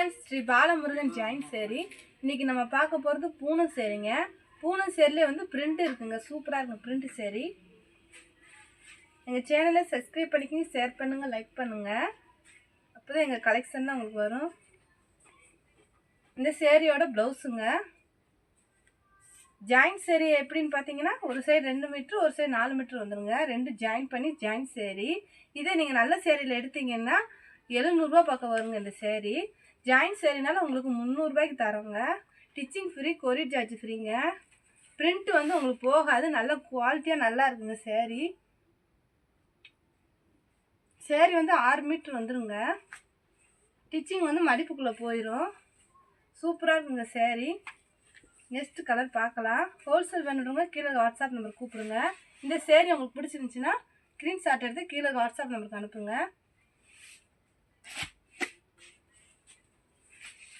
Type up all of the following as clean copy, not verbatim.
Friends Shri Balamurugan joint சேரி இன்னைக்கு நம்ம பார்க்க போறது பூனம் சேரிங்க. பூனம் சேரிலே வந்து பிரிண்ட் இருக்குங்க. சூப்பரா இருக்கு பிரிண்ட் சேரி. எங்க சேனலை சப்ஸ்கிரைப் பண்ணிக்கங்க, ஷேர் பண்ணுங்க, லைக் பண்ணுங்க. அப்பதான் எங்க கலெக்ஷன் உங்களுக்கு வரும். இந்த சேரியோட ப்ளவுஸ்ங்க. ஜாயிண்ட் சேரி எப்படின்னு பாத்தீங்கன்னா ஒரு சைடு 2 மீட்டர் ஒரு சைடு 4 மீட்டர் வந்துருங்க. ரெண்டு ஜாயின் பண்ணி ஜாயிண்ட் சேரி. இதே நீங்க நல்ல சேரியில எடுத்தீங்கன்னா 700 ரூபாய் பக்கம் வருங்க இந்த சேரி. ஜாயிண்ட் சேரினால உங்களுக்கு 300 ரூபாய்க்கு தரோங்க. ஸ்டிச்சிங் ஃப்ரீ, கொரியர் சார்ஜ் ஃப்ரீங்க. பிரிண்ட் வந்து உங்களுக்கு போகாது, நல்ல குவாலிட்டியா நல்லா இருக்குங்க சேரி. சேரி வந்து 6 மீட்டர் வந்துருங்க. ஸ்டிச்சிங் வந்து மடிப்புக்குள்ள போயிடும். சூப்பரா இருக்குங்க சேரி. நெக்ஸ்ட் கலர் பார்க்கலாம். ஹோல்சேல் வேணுறவங்க கீழே வாட்ஸ்அப் நம்பர் கூப்பிடுங்க. இந்த சேரி உங்களுக்கு பிடிச்சிருந்துச்சுன்னா ஸ்க்ரீன்ஷாட் எடுத்து கீழே வாட்ஸ்அப் நம்பருக்கு அனுப்புங்க.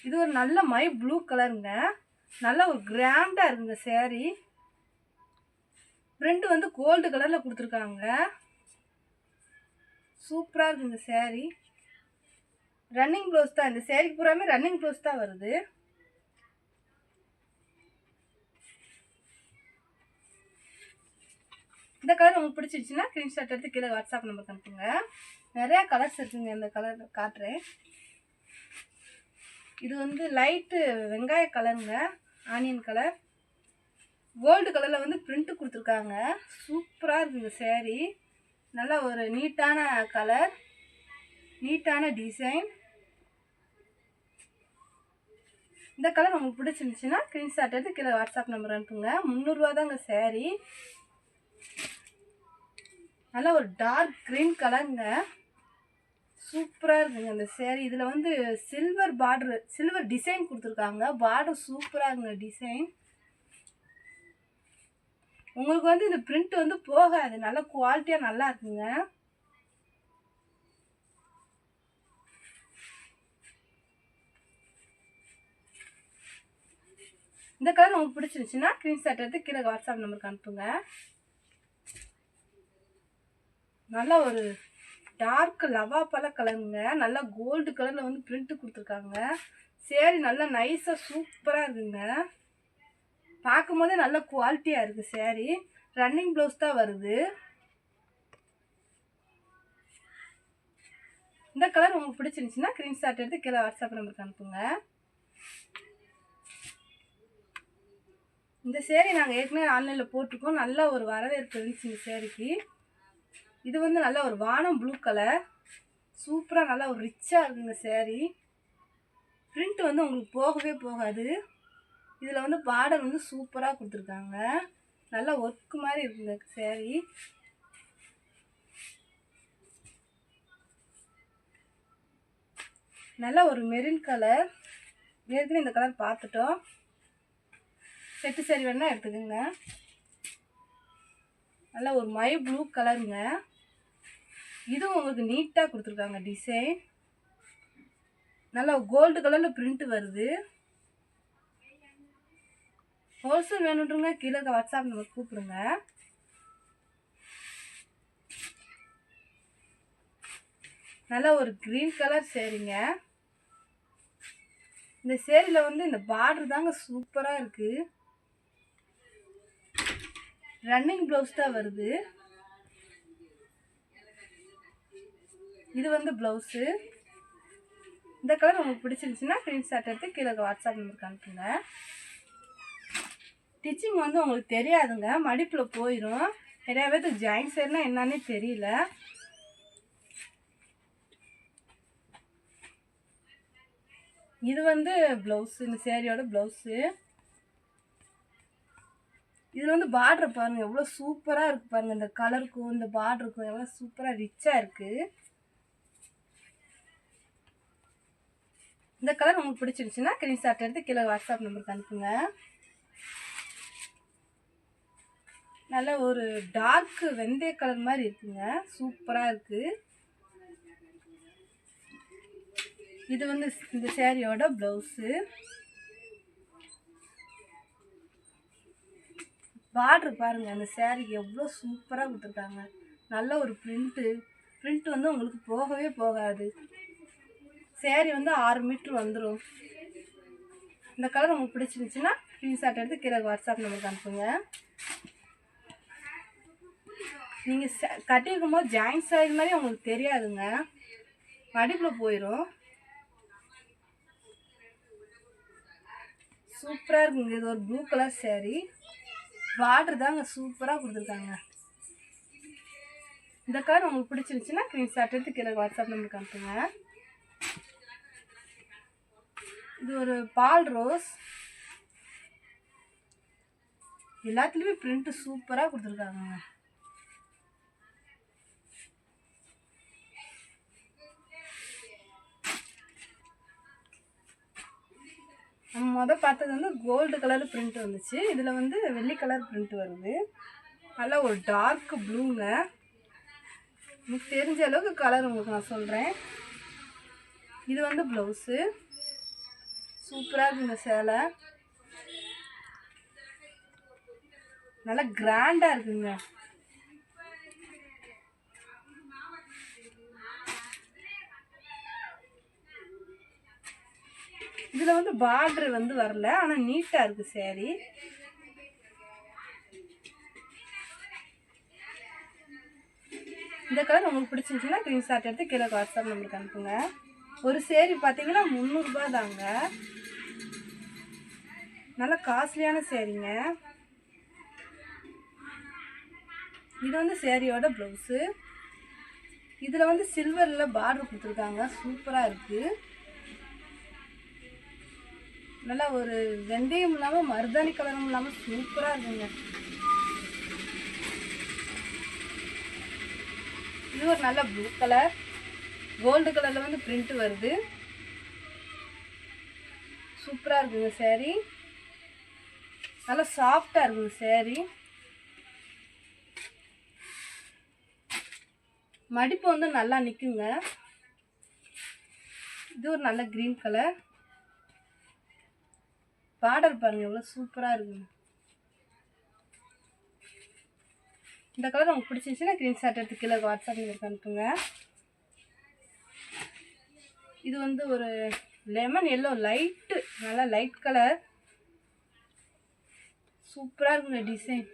இது ஒரு நல்ல மை ப்ளூ கலருங்க. நல்ல ஒரு கிராண்டா இருக்குங்க சேரி. பிரிண்ட் வந்து கோல்டு கலர்ல கொடுத்துருக்காங்க. சூப்பரா இருக்குங்க சேரி. ரன்னிங் ப்ளவுஸ் தான் இந்த சேரிக்கு பூராமே ரன்னிங் ப்ளவுஸ் தான் வருது. இந்த கலர் உங்களுக்கு பிடிச்சிருச்சுன்னா ஸ்க்ரீன்ஷாட் எடுத்து கீழே வாட்ஸ்அப் நம்பருக்கு அனுப்புங்க. நிறைய கலர்ஸ் இருக்குங்க. இந்த கலர் காட்டுறேன். இது வந்து லைட்டு வெங்காய கலருங்க, ஆனியன் கலர். கோல்டு கலரில் வந்து பிரிண்ட் கொடுத்துருக்காங்க. சூப்பராக இருக்குங்க சேரீ. நல்லா ஒரு நீட்டான கலர், நீட்டான டிசைன். இந்த கலர் உங்களுக்கு பிடிச்சிருந்துச்சுன்னா ஸ்க்ரீன்ஷாட் எடுத்து கீழே வாட்ஸ்அப் நம்பர் அனுப்புங்க. 300 ரூபா தாங்க சேரீ. நல்லா ஒரு டார்க் க்ரீன் கலருங்க. சூப்பராக இருக்குங்க இந்த சேரீ. இதில் வந்து சில்வர் பார்டர், சில்வர் டிசைன் கொடுத்துருக்காங்க. பார்டர் சூப்பராக இருக்குங்க டிசைன். உங்களுக்கு வந்து இந்த பிரிண்ட் வந்து போகாது, நல்ல குவாலிட்டியாக நல்லா இருக்குங்க. இந்த கலர் உங்களுக்கு பிடிச்சிருச்சுன்னா ஸ்க்ரீன்ஷாட் எடுத்து கீழே வாட்ஸ்அப் நம்பருக்கு அனுப்புங்க. நல்லா ஒரு டார்க் லவா பழ கலருங்க. நல்லா கோல்டு கலர்ல வந்து பிரிண்ட் கொடுத்துருக்காங்க. சேரீ நல்லா நைஸா சூப்பரா இருக்குங்க. பார்க்கும் போதே நல்ல குவாலிட்டியா இருக்கு சேரீ. ரன்னிங் ப்ளவுஸ் தான் வருது. இந்த கலர் உங்களுக்கு பிடிச்சிருந்துச்சுன்னா ஸ்க்ரீன்ஷாட் எடுத்து கீழே வாட்ஸ்அப் நம்பருக்கு அனுப்புங்க. இந்த சேரீ நாங்கள் ஏற்கனவே ஆன்லைனில் போட்டிருக்கோம். நல்ல ஒரு வரவேற்பு இருந்துச்சு இந்த சேரீக்கு. இது வந்து நல்ல ஒரு வானம் ப்ளூ கலர். சூப்பராக நல்லா ஒரு ரிச்சாக இருக்குங்க சேரீ. பிரிண்ட் வந்து உங்களுக்கு போகவே போகாது. இதில் வந்து பார்டர் வந்து சூப்பராக கொடுத்துருக்காங்க. நல்லா ஒர்க்கு மாதிரி இருக்குங்க சேரீ. நல்லா ஒரு மெரூன் கலர். ஏற்கனவே இந்த கலர் பார்த்துட்டோம். செட்டு சேரீ வேணா எடுத்துக்கோங்க. நல்லா ஒரு மை ப்ளூ கலருங்க. இதுவும் உங்களுக்கு நீட்டாக கொடுத்துருக்காங்க டிசைன். நல்லா கோல்டு கலரில் பிரிண்ட் வருது. ஹோல்சேல் வேணுன்றவங்க கீழே வாட்ஸ்அப் நம்பர் கூப்பிடுங்க. நல்லா ஒரு கிரீன் கலர் சேரீங்க. இந்த சேரீல வந்து இந்த பார்டர் தாங்க சூப்பராக இருக்கு. ரன்னிங் ப்ளவுஸ் தான் வருது. இது வந்து ப்ளவுஸு. இந்த கலர் உங்களுக்கு பிடிச்சிருந்துச்சுன்னா ஸ்க்ரீன்ஷாட் எடுத்து கீழே வாட்ஸ்அப் நம்பருக்கு அனுப்புங்க. ஸ்டிச்சிங் வந்து உங்களுக்கு தெரியாதுங்க, மடிப்பில் போயிடும். நிறைய பேருக்கு ஜாயிண்ட் சேரினா என்னன்னே தெரியல. இது வந்து ப்ளவுஸு, இந்த சேரீயோட ப்ளவுஸு. இதில் வந்து பார்டர் பாருங்கள் எவ்வளோ சூப்பராக இருக்குது பாருங்கள். இந்த கலருக்கும் இந்த பார்டருக்கும் எவ்வளோ சூப்பராக ரிச்சாக இருக்குது. இந்த கலர் உங்களுக்கு பிடிச்சிருச்சுன்னா ஸ்க்ரீன்ஷாட் எடுத்து கீழே வாட்ஸ்அப் நம்பருக்கு அனுப்புங்க. நல்ல ஒரு டார்க் வெந்தய கலர் மாதிரி இருக்குங்க. சூப்பராக இருக்குது. இது வந்து இந்த சேரீயோட ப்ளவுஸு. பார்டர் பாருங்க, அந்த சேரீக்கு எவ்வளோ சூப்பராக கொடுத்துருக்காங்க. நல்ல ஒரு பிரிண்ட் வந்து உங்களுக்கு போகவே போகாது. சேரீ வந்து 6 மீட்ரு வந்துடும். இந்த கலர் உங்களுக்கு பிடிச்சிருந்துச்சுன்னா ஸ்க்ரீன்ஷாட் எடுத்து கீழே வாட்ஸ்அப் நம்பருக்கு அனுப்புங்க. நீங்கள் கட்டியிருக்கும் போது ஜாயின்ட் சைடு மாதிரி உங்களுக்கு தெரியாதுங்க, மடிப்பில் போயிடும். சூப்பராக இருக்குங்க. இது ஒரு ப்ளூ கலர் சேரீ, பார்டர் தாங்க சூப்பராக கொடுத்துருக்காங்க. இந்த கலர் உங்களுக்கு பிடிச்சிருந்துச்சுன்னா ஸ்க்ரீன்ஷாட் எடுத்து கீழே வாட்ஸ்அப் நம்பருக்கு அனுப்புங்க. இது ஒரு பால் ரோஸ், எல்லாத்துலேயுமே பிரிண்ட்டு சூப்பராக கொடுத்துருக்காங்க. நம்ம பார்த்தது வந்து கோல்டு கலர் பிரிண்ட் வந்துச்சு, இதில் வந்து வெள்ளி கலர் பிரிண்ட் வருது. நல்லா ஒரு டார்க் ப்ளூங்க. எனக்கு தெரிஞ்ச அளவுக்கு கலர் உங்களுக்கு நான் சொல்கிறேன். இது வந்து ப்ளவுஸு, சூப்பராக இருக்குங்க. சேலை நல்லா கிராண்டாக இருக்குங்க. இதில் வந்து பார்டர் வந்து வரல, ஆனால் நீட்டாக இருக்குது சேரீ. இந்த கலர் உங்களுக்கு பிடிச்சிருந்துச்சுன்னா ஸ்க்ரீன்ஷாட் எடுத்து கீழே வாட்ஸ்அப் நம்பருக்கு அனுப்புங்க. ஒரு சேரீ பார்த்தீங்கன்னா 300 ரூபா தாங்க, நல்லா காஸ்ட்லியான சேரீங்க. இது வந்து சேரீயோட ப்ளவுஸு. இதில் வந்து சில்வரில் பார்டர் கொடுத்துருக்காங்க, சூப்பராக இருக்குது. நல்லா ஒரு வெந்தயம் இல்லாமல் மருதாணி கலரும் இல்லாமல் சூப்பராக இருக்குங்க. இது ஒரு நல்ல ப்ளூ கலர், கோல்டு கலரில் வந்து பிரிண்ட் வருது. சூப்பராக இருக்குங்க சேரீ, நல்லா சாஃப்டாக இருக்குங்க சேரீ. மடிப்பு வந்து நல்லா நிற்குங்க. இது ஒரு நல்ல க்ரீன் கலர், பார்டர் பாருங்கள் எவ்வளோ சூப்பராக இருக்குங்க. இந்த கலர் உங்களுக்கு பிடிச்சிருந்துச்சுன்னா ஸ்க்ரீன்ஷாட் எடுத்து கீழே வாட்ஸ்அப் நம்பருக்கு அனுப்புங்க. இது வந்து ஒரு லெமன் எல்லோ லைட்டு, நல்லா லைட் கலர், சூப்பராக இருக்குங்க டிசைன்.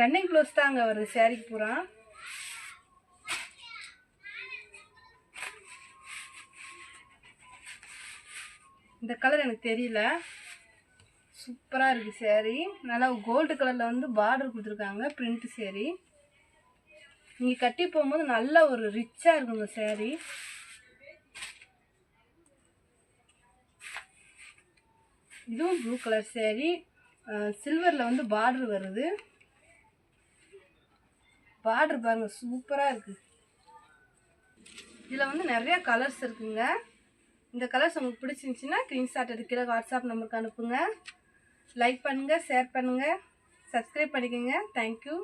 ரன்னிங் க்ளோஸ் தாங்க வருது சேரீக்கு பூரா. இந்த கலர் எனக்கு தெரியல, சூப்பராக இருக்குது சேரீ. நல்லா கோல்டு கலரில் வந்து பார்டர் கொடுத்துருக்காங்க, பிரிண்ட் சேரீ. நீங்கள் கட்டி போகும்போது நல்ல ஒரு ரிச்சாக இருக்குங்க சேரீ. இதுவும் ப்ளூ கலர் சேரீ, சில்வரில் வந்து பார்டர் வருது. பார்டர் பாருங்கள் சூப்பராக இருக்குது. இதில் வந்து நிறையா கலர்ஸ் இருக்குங்க. இந்த கலர்ஸ் உங்களுக்கு பிடிச்சிருந்துச்சின்னா ஸ்க்ரீன்ஷாட் எடுத்து கீழே வாட்ஸ்அப் நம்பருக்கு அனுப்புங்க. லைக் பண்ணுங்கள், ஷேர் பண்ணுங்கள், சப்ஸ்கிரைப் பண்ணிக்கோங்க. தேங்க்யூ.